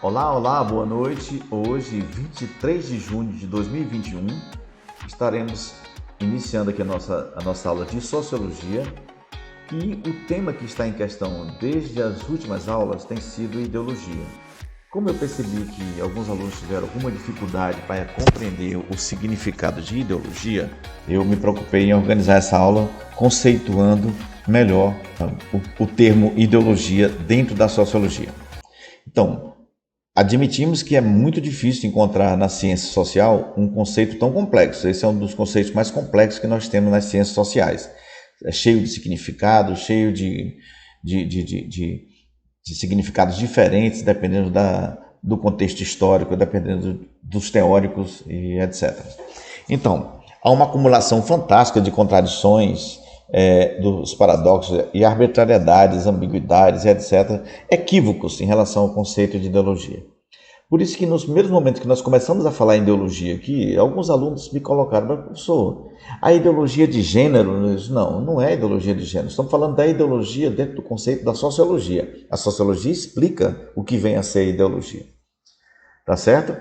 Olá, olá, boa noite. Hoje, 23 de junho de 2021, estaremos iniciando aqui a nossa aula de Sociologia e o tema que está em questão desde as últimas aulas tem sido ideologia. Como eu percebi que alguns alunos tiveram alguma dificuldade para compreender o significado de ideologia, eu me preocupei em organizar essa aula conceituando melhor o termo ideologia dentro da sociologia. Então, admitimos que é muito difícil encontrar na ciência social um conceito tão complexo. Esse é um dos conceitos mais complexos que nós temos nas ciências sociais. É cheio de significados, cheio de significados diferentes, dependendo do contexto histórico, dependendo dos teóricos e etc. Então, há uma acumulação fantástica de contradições, dos paradoxos e arbitrariedades, ambiguidades, etc., equívocos em relação ao conceito de ideologia. Por isso que nos primeiros momentos que nós começamos a falar em ideologia aqui, alguns alunos me colocaram, mas professor, a ideologia de gênero? Não é ideologia de gênero, estamos falando da ideologia dentro do conceito da sociologia. A sociologia explica o que vem a ser ideologia. Tá certo?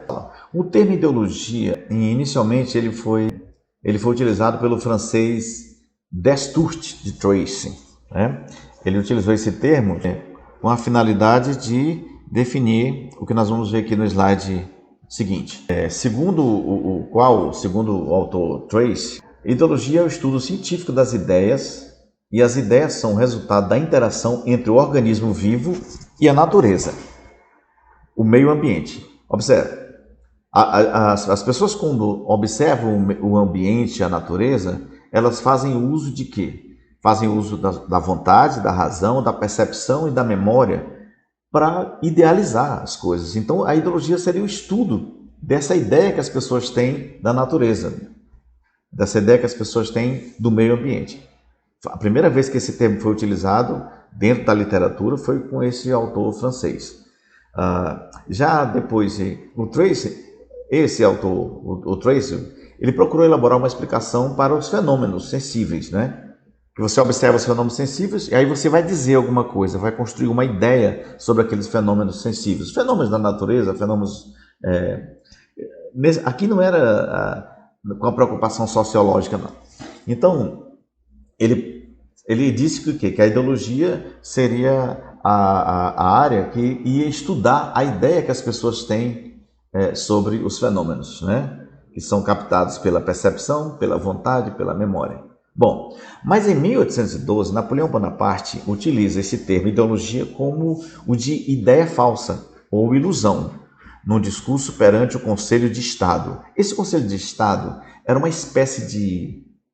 O termo ideologia, inicialmente, ele foi utilizado pelo francês Destutt de Tracy, né? Ele utilizou esse termo com a finalidade de definir o que nós vamos ver aqui no slide seguinte. Segundo o autor Tracy, ideologia é o estudo científico das ideias, e as ideias são resultado da interação entre o organismo vivo e a natureza, o meio ambiente. Observe, as pessoas quando observam o ambiente, a natureza, elas fazem uso de quê? Fazem uso da vontade, da razão, da percepção e da memória para idealizar as coisas. Então, a ideologia seria o estudo dessa ideia que as pessoas têm da natureza, dessa ideia que as pessoas têm do meio ambiente. A primeira vez que esse termo foi utilizado dentro da literatura foi com esse autor francês. Já depois, o Tracy, esse autor, o Tracy, ele procurou elaborar uma explicação para os fenômenos sensíveis, né? Que você observa os fenômenos sensíveis e aí você vai dizer alguma coisa, vai construir uma ideia sobre aqueles fenômenos sensíveis. Fenômenos da natureza, fenômenos... aqui não era com a preocupação sociológica, não. Então, ele disse que a ideologia seria a área que ia estudar a ideia que as pessoas têm sobre os fenômenos, né? Que são captados pela percepção, pela vontade, pela memória. Bom, mas em 1812, Napoleão Bonaparte utiliza esse termo ideologia como o de ideia falsa ou ilusão, num discurso perante o Conselho de Estado. Esse Conselho de Estado era uma espécie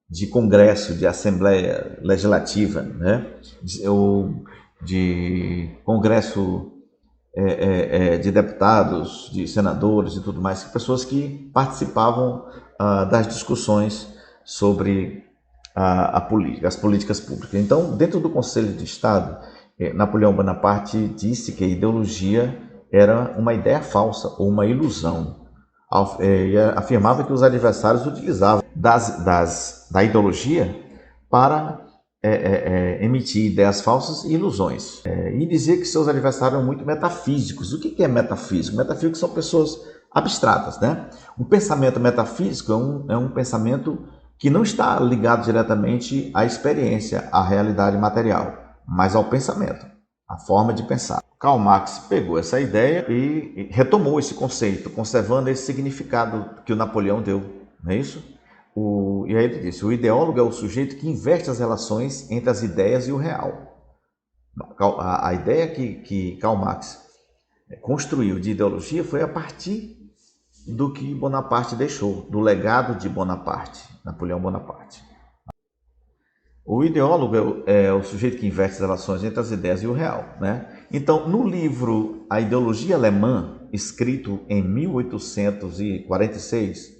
de congresso, de assembleia legislativa, né? De congresso de deputados, de senadores e tudo mais, pessoas que participavam das discussões sobre as políticas públicas. Então, dentro do Conselho de Estado, Napoleão Bonaparte disse que a ideologia era uma ideia falsa ou uma ilusão. E afirmava que os adversários utilizavam da ideologia para emitir ideias falsas e ilusões. E dizia que seus adversários eram muito metafísicos. O que é metafísico? Metafísico são pessoas abstratas, né? Um pensamento metafísico é um pensamento que não está ligado diretamente à experiência, à realidade material, mas ao pensamento, à forma de pensar. Karl Marx pegou essa ideia e retomou esse conceito, conservando esse significado que o Napoleão deu, não é isso? E aí ele disse, o ideólogo é o sujeito que inverte as relações entre as ideias e o real. A ideia que Karl Marx construiu de ideologia foi a partir do que Bonaparte deixou, do legado de Bonaparte, Napoleão Bonaparte. O ideólogo é o sujeito que inverte as relações entre as ideias e o real, né? Então, no livro A Ideologia Alemã, escrito em 1846,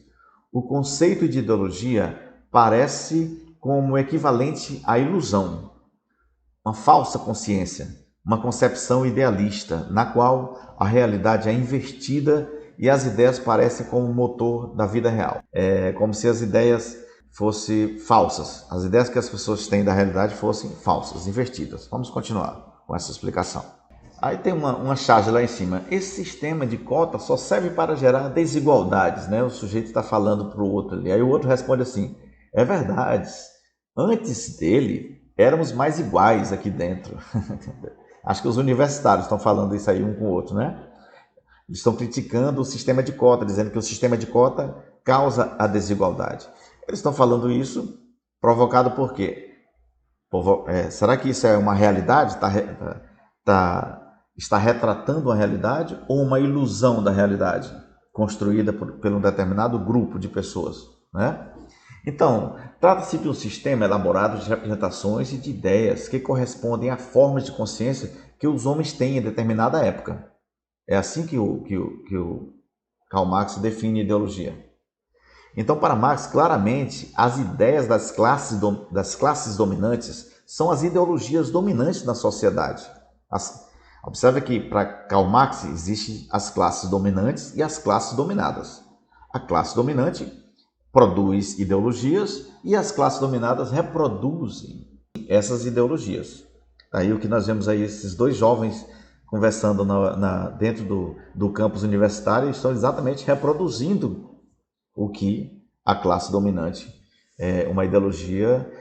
o conceito de ideologia parece como equivalente à ilusão, uma falsa consciência, uma concepção idealista, na qual a realidade é invertida e as ideias parecem como o motor da vida real. É como se as ideias fossem falsas, as ideias que as pessoas têm da realidade fossem falsas, invertidas. Vamos continuar com essa explicação. Aí tem uma charge lá em cima. Esse sistema de cota só serve para gerar desigualdades, né? O sujeito está falando para o outro ali. Aí o outro responde assim: é verdade. Antes dele, éramos mais iguais aqui dentro. Acho que os universitários estão falando isso aí um com o outro, né? Eles estão criticando o sistema de cota, dizendo que o sistema de cota causa a desigualdade. Eles estão falando isso provocado por quê? Será que isso é uma realidade? Está retratando uma realidade ou uma ilusão da realidade construída por um determinado grupo de pessoas, né? Então, trata-se de um sistema elaborado de representações e de ideias que correspondem a formas de consciência que os homens têm em determinada época. É assim que o Karl Marx define ideologia. Então, para Marx, claramente, as ideias das classes dominantes são as ideologias dominantes na sociedade. Observe que para Karl Marx existem as classes dominantes e as classes dominadas. A classe dominante produz ideologias e as classes dominadas reproduzem essas ideologias. Aí o que nós vemos aí, esses dois jovens conversando dentro do campus universitário, estão exatamente reproduzindo o que a classe dominante uma ideologia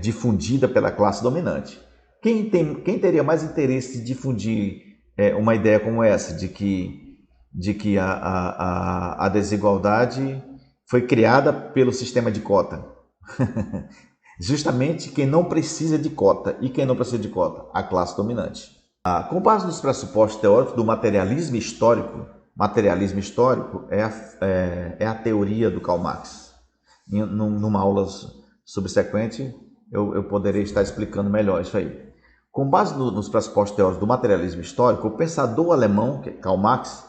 difundida pela classe dominante. Quem teria mais interesse de difundir uma ideia como essa, de que a desigualdade foi criada pelo sistema de cota? Justamente quem não precisa de cota. E quem não precisa de cota? A classe dominante. Com base nos pressupostos teóricos do materialismo histórico é a teoria do Karl Marx. Numa aula subsequente, eu poderei estar explicando melhor isso aí. Com base nos pressupostos teóricos do materialismo histórico, o pensador alemão, Karl Marx,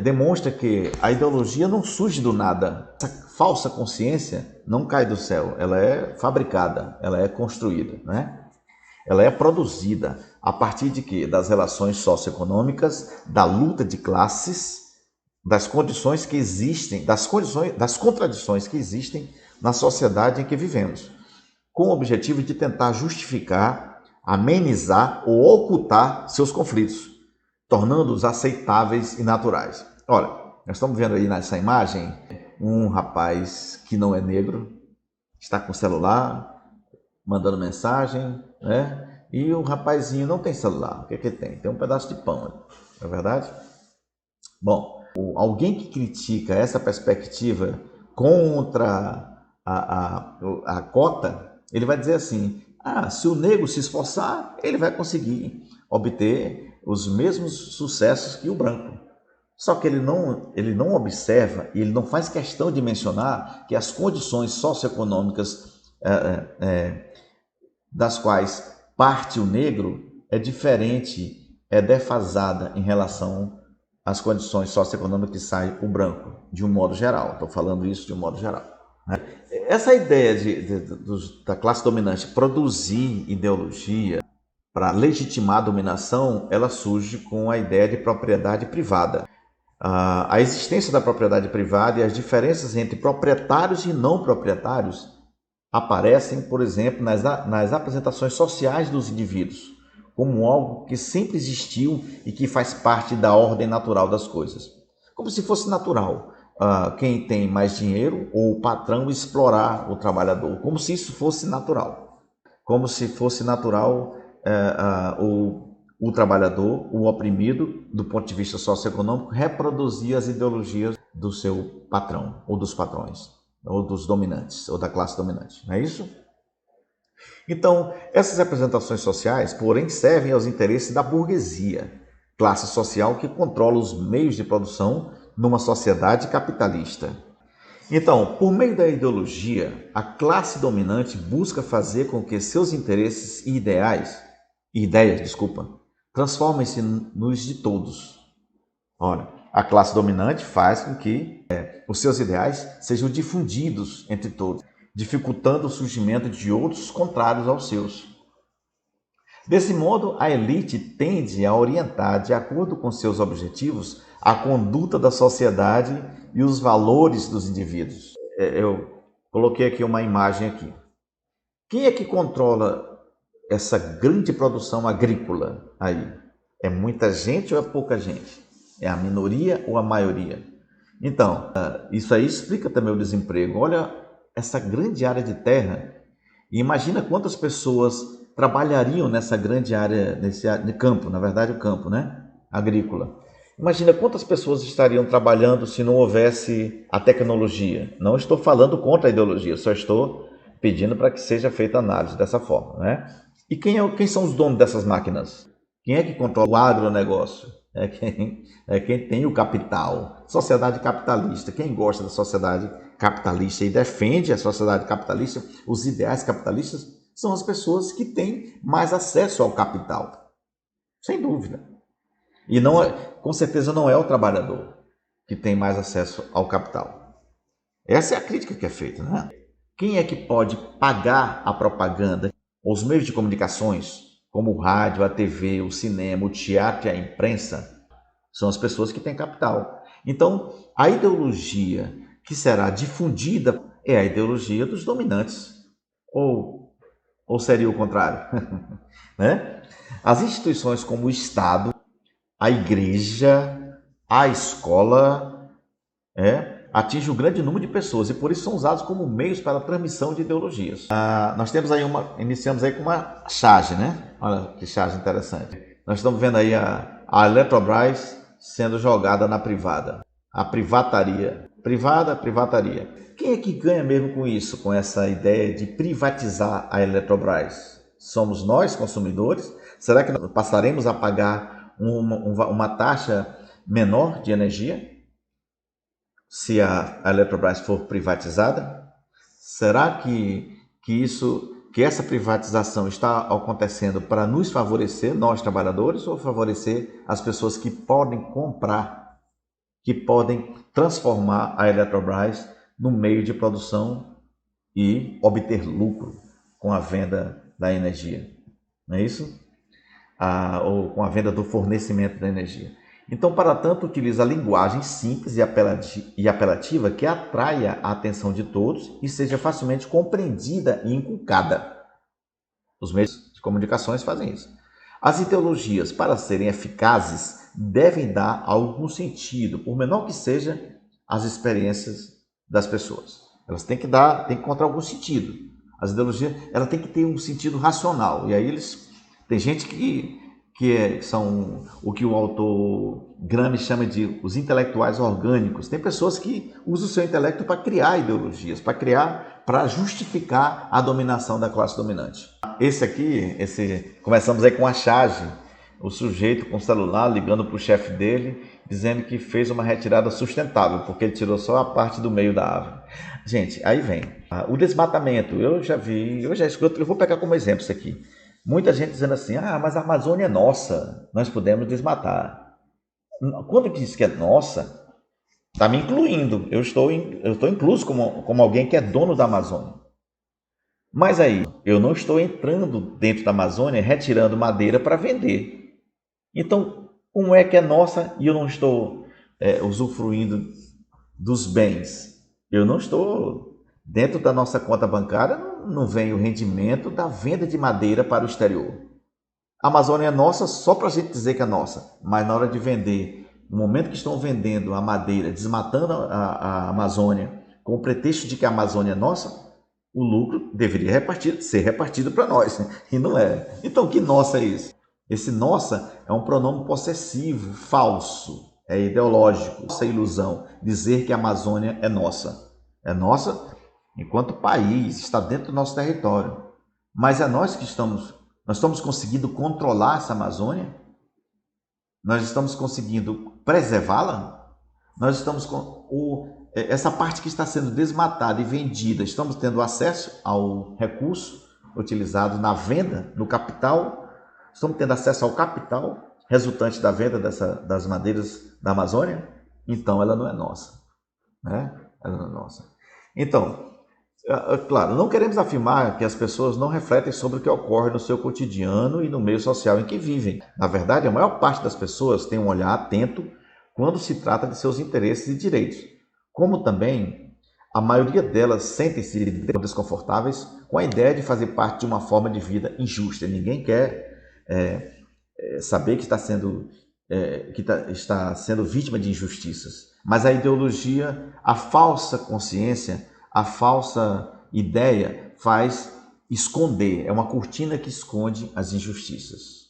demonstra que a ideologia não surge do nada. Essa falsa consciência não cai do céu, ela é fabricada, ela é construída, né? Ela é produzida a partir de quê? Das relações socioeconômicas, da luta de classes, das condições que existem, das contradições que existem na sociedade em que vivemos, com o objetivo de tentar justificar, amenizar ou ocultar seus conflitos, tornando-os aceitáveis e naturais. Olha, nós estamos vendo aí nessa imagem um rapaz que não é negro, está com o celular, mandando mensagem, né? E o rapazinho não tem celular. O que ele tem? Tem um pedaço de pão, não é verdade? Bom, alguém que critica essa perspectiva contra a cota, ele vai dizer assim: se o negro se esforçar, ele vai conseguir obter os mesmos sucessos que o branco. Só que ele não observa e ele não faz questão de mencionar que as condições socioeconômicas das quais parte o negro é diferente, é defasada em relação às condições socioeconômicas que sai o branco, de um modo geral. Estou falando isso de um modo geral, né? Essa ideia da classe dominante produzir ideologia para legitimar a dominação, ela surge com a ideia de propriedade privada. A existência da propriedade privada e as diferenças entre proprietários e não proprietários aparecem, por exemplo, nas apresentações sociais dos indivíduos, como algo que sempre existiu e que faz parte da ordem natural das coisas. Como se fosse natural quem tem mais dinheiro ou o patrão explorar o trabalhador, como se isso fosse natural. Como se fosse natural o trabalhador, o oprimido, do ponto de vista socioeconômico, reproduzir as ideologias do seu patrão ou dos patrões, ou dos dominantes, ou da classe dominante, não é isso? Então, essas representações sociais, porém, servem aos interesses da burguesia, classe social que controla os meios de produção numa sociedade capitalista. Então, por meio da ideologia, a classe dominante busca fazer com que seus interesses e ideias, transformem-se nos de todos. Ora, a classe dominante faz com que os seus ideais sejam difundidos entre todos, dificultando o surgimento de outros contrários aos seus. Desse modo, a elite tende a orientar, de acordo com seus objetivos, a conduta da sociedade e os valores dos indivíduos. Eu coloquei aqui uma imagem aqui. Quem é que controla essa grande produção agrícola aí? É muita gente ou é pouca gente? É a minoria ou a maioria? Então, isso aí explica também o desemprego. Olha essa grande área de terra e imagina quantas pessoas trabalhariam nessa grande área, nesse campo, na verdade o campo, né? Agrícola. Imagina quantas pessoas estariam trabalhando se não houvesse a tecnologia. Não estou falando contra a ideologia, só estou pedindo para que seja feita análise dessa forma, né? E quem são os donos dessas máquinas? Quem é que controla o agronegócio? É quem tem o capital. Sociedade capitalista. Quem gosta da sociedade capitalista e defende a sociedade capitalista, os ideais capitalistas, são as pessoas que têm mais acesso ao capital. Sem dúvida. E não com certeza não é o trabalhador que tem mais acesso ao capital. Essa é a crítica que é feita, né? Quem é que pode pagar a propaganda? Os meios de comunicações, como o rádio, a TV, o cinema, o teatro e a imprensa, são as pessoas que têm capital. Então, a ideologia que será difundida é a ideologia dos dominantes. Ou seria o contrário? Né? As instituições como o Estado, a igreja, a escola, atingem um grande número de pessoas e por isso são usados como meios para a transmissão de ideologias. Nós temos aí iniciamos aí com uma charge, né? Olha que charge interessante. Nós estamos vendo aí a Eletrobras sendo jogada na privada. A privataria. Privataria. Quem é que ganha mesmo com isso, com essa ideia de privatizar a Eletrobras? Somos nós, consumidores? Será que nós passaremos a pagar uma taxa menor de energia se a Eletrobras for privatizada? Será que essa privatização está acontecendo para nos favorecer, nós trabalhadores, ou favorecer as pessoas que podem comprar, que podem transformar a Eletrobras no meio de produção e obter lucro com a venda da energia? Não é isso? Ou com a venda do fornecimento da energia. Então, para tanto, utiliza a linguagem simples e apelativa que atraia a atenção de todos e seja facilmente compreendida e inculcada. Os meios de comunicações fazem isso. As ideologias, para serem eficazes, devem dar algum sentido, por menor que seja as experiências das pessoas. Elas têm que encontrar algum sentido. As ideologias, ela tem que ter um sentido racional. E aí tem gente que são o que o autor Gramsci chama de os intelectuais orgânicos. Tem pessoas que usam o seu intelecto para criar ideologias, para justificar a dominação da classe dominante. Começamos aí com a charge, o sujeito com o celular ligando para o chefe dele, dizendo que fez uma retirada sustentável, porque ele tirou só a parte do meio da árvore. Gente, aí vem o desmatamento. Eu já escuto, eu vou pegar como exemplo isso aqui. Muita gente dizendo assim, mas a Amazônia é nossa, nós podemos desmatar. Quando diz que é nossa, está me incluindo. Eu estou incluso como alguém que é dono da Amazônia. Mas aí, eu não estou entrando dentro da Amazônia retirando madeira para vender. Então, como é que é nossa e eu não estou usufruindo dos bens? Eu não estou dentro da nossa conta bancária, não vem o rendimento da venda de madeira para o exterior. A Amazônia é nossa só para a gente dizer que é nossa, mas na hora de vender, no momento que estão vendendo a madeira, desmatando a Amazônia, com o pretexto de que a Amazônia é nossa, o lucro deveria ser repartido para nós, né? E não é. Então, que nossa é isso? Esse nossa é um pronome possessivo, falso, é ideológico. Essa ilusão, dizer que a Amazônia é nossa. É nossa enquanto país, está dentro do nosso território. Mas é nós nós estamos conseguindo controlar essa Amazônia? Nós estamos conseguindo preservá-la? Nós estamos essa parte que está sendo desmatada e vendida, estamos tendo acesso ao recurso utilizado na venda, no capital? Estamos tendo acesso ao capital resultante da venda das madeiras da Amazônia? Então, ela não é nossa, né? Ela não é nossa. Então, claro, não queremos afirmar que as pessoas não refletem sobre o que ocorre no seu cotidiano e no meio social em que vivem. Na verdade, a maior parte das pessoas tem um olhar atento quando se trata de seus interesses e direitos. Como também a maioria delas sentem-se desconfortáveis com a ideia de fazer parte de uma forma de vida injusta. Ninguém quer saber que está sendo vítima de injustiças. Mas a ideologia, a falsa consciência, a falsa ideia faz esconder, é uma cortina que esconde as injustiças.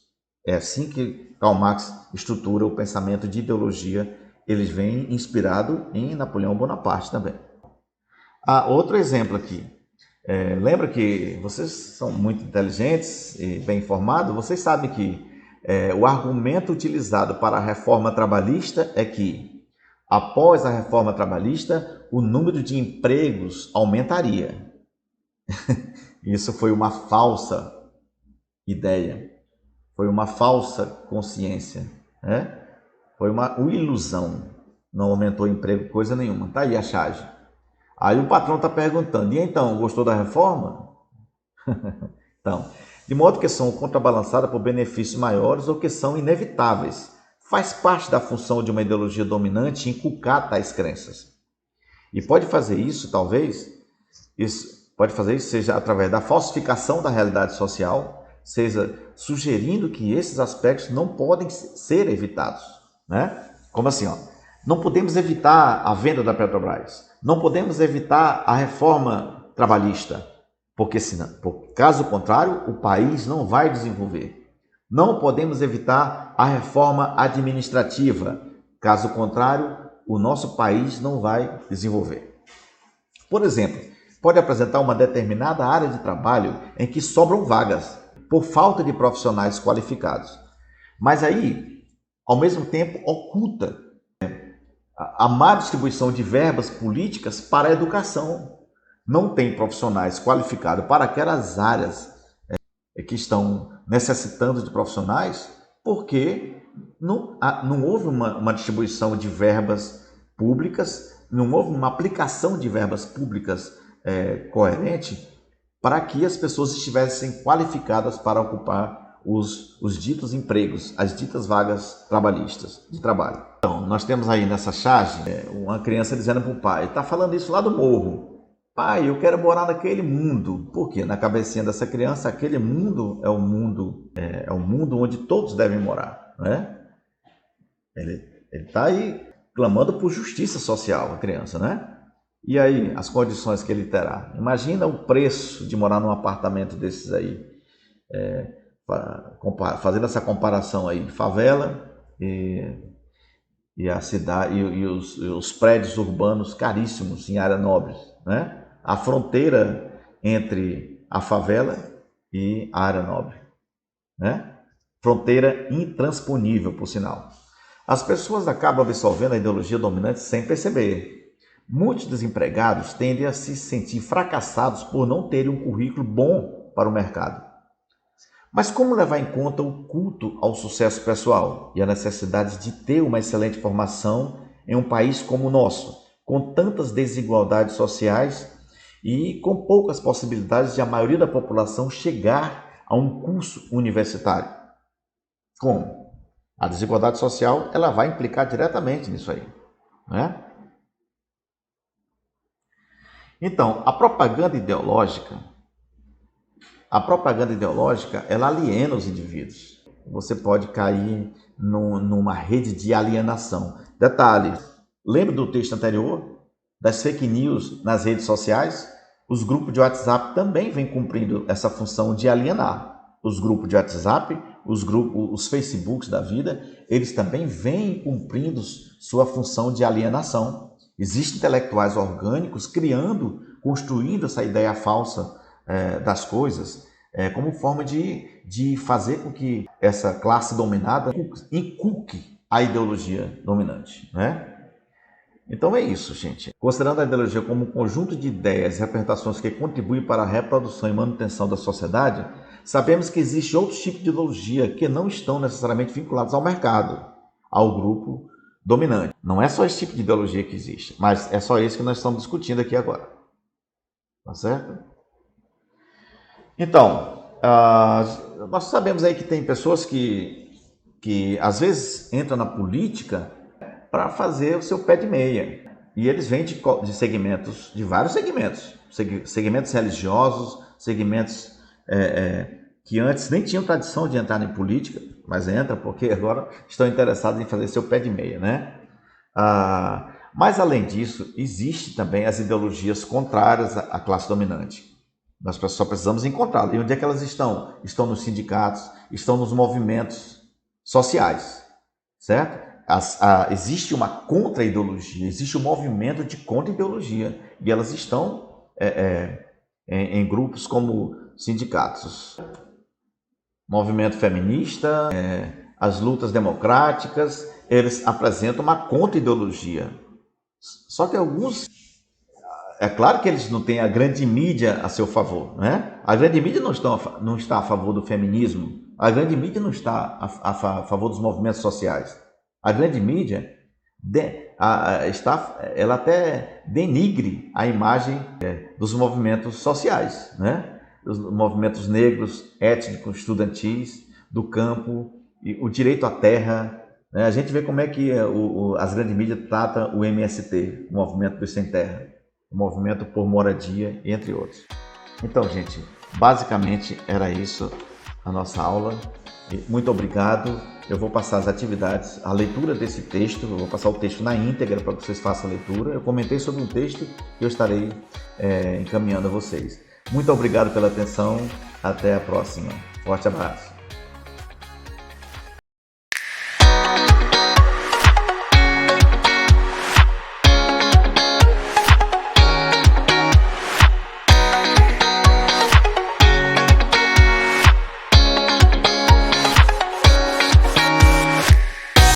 É assim que Karl Marx estrutura o pensamento de ideologia. Ele vem inspirado em Napoleão Bonaparte também. Outro exemplo aqui. Lembra que vocês são muito inteligentes e bem informados? Vocês sabem que o argumento utilizado para a reforma trabalhista é que, após a reforma trabalhista, o número de empregos aumentaria. Isso foi uma falsa ideia, foi uma falsa consciência, né? Foi uma ilusão. Não aumentou emprego coisa nenhuma. Tá aí a charge. Aí o patrão está perguntando, e então, gostou da reforma? Então, de modo que são contrabalançadas por benefícios maiores ou que são inevitáveis. Faz parte da função de uma ideologia dominante inculcar tais crenças. E pode fazer isso, talvez, seja através da falsificação da realidade social, seja sugerindo que esses aspectos não podem ser evitados, né? Como assim, ó? Não podemos evitar a venda da Petrobras, não podemos evitar a reforma trabalhista, porque caso contrário, o país não vai desenvolver. Não podemos evitar a reforma administrativa, caso contrário, o nosso país não vai desenvolver. Por exemplo, pode apresentar uma determinada área de trabalho em que sobram vagas, por falta de profissionais qualificados. Mas aí, ao mesmo tempo, oculta a má distribuição de verbas políticas para a educação. Não tem profissionais qualificados para aquelas áreas que estão necessitando de profissionais, porque não houve uma distribuição de verbas públicas, não houve uma aplicação de verbas públicas coerente para que as pessoas estivessem qualificadas para ocupar os ditos empregos, as ditas vagas trabalhistas de trabalho. Então, nós temos aí nessa charge uma criança dizendo para o pai, está falando isso lá do morro, pai, eu quero morar naquele mundo. Por quê? Na cabecinha dessa criança, aquele mundo é o mundo onde todos devem morar, né? Ele está aí clamando por justiça social, a criança, né? E aí, as condições que ele terá? Imagina o preço de morar num apartamento desses aí, fazendo essa comparação aí, favela e a cidade e os prédios urbanos caríssimos em áreas nobres, né? A fronteira entre a favela e a área nobre, né? Fronteira intransponível, por sinal. As pessoas acabam absorvendo a ideologia dominante sem perceber. Muitos desempregados tendem a se sentir fracassados por não terem um currículo bom para o mercado. Mas como levar em conta o culto ao sucesso pessoal e a necessidade de ter uma excelente formação em um país como o nosso, com tantas desigualdades sociais e com poucas possibilidades de a maioria da população chegar a um curso universitário? Como? A desigualdade social ela vai implicar diretamente nisso aí, né? Então, a propaganda ideológica, ela aliena os indivíduos. Você pode cair numa rede de alienação. Detalhe, lembra do texto anterior? Das fake news nas redes sociais? Os grupos de WhatsApp também vêm cumprindo essa função de alienar. Os grupos de WhatsApp, os Facebooks da vida, eles também vêm cumprindo sua função de alienação. Existem intelectuais orgânicos construindo essa ideia falsa das coisas, como forma de fazer com que essa classe dominada inculque a ideologia dominante, né? Então é isso, gente. Considerando a ideologia como um conjunto de ideias e representações que contribuem para a reprodução e manutenção da sociedade, sabemos que existe outros tipos de ideologia que não estão necessariamente vinculados ao mercado, ao grupo dominante. Não é só esse tipo de ideologia que existe, mas é só esse que nós estamos discutindo aqui agora. Tá certo? Então, nós sabemos aí que tem pessoas que às vezes entram na política para fazer o seu pé de meia. E eles vêm de segmentos, de vários segmentos. Segmentos religiosos, segmentos que antes nem tinham tradição de entrar em política, mas entra porque agora estão interessados em fazer seu pé de meia, né? Mas além disso, existe também as ideologias contrárias à classe dominante. Nós só precisamos encontrá-las. E onde é que elas estão? Estão nos sindicatos, estão nos movimentos sociais, certo? Existe uma contra-ideologia, existe um movimento de contra-ideologia, e elas estão em grupos como sindicatos, movimento feminista, as lutas democráticas, eles apresentam uma contra-ideologia. Só que alguns, é claro que eles não têm a grande mídia a seu favor, né? A grande mídia não está a favor do feminismo, a grande mídia não está a favor dos movimentos sociais. A grande mídia ela até denigre a imagem dos movimentos sociais, né? Os movimentos negros, étnicos, estudantis, do campo, e o direito à terra, né? A gente vê como é que as grandes mídias tratam o MST, o Movimento dos Sem Terra, o Movimento por Moradia, entre outros. Então, gente, basicamente era isso a nossa aula. Muito obrigado. Eu vou passar as atividades, a leitura desse texto, eu vou passar o texto na íntegra para que vocês façam a leitura. Eu comentei sobre um texto que eu estarei encaminhando a vocês. Muito obrigado pela atenção, até a próxima. Forte abraço.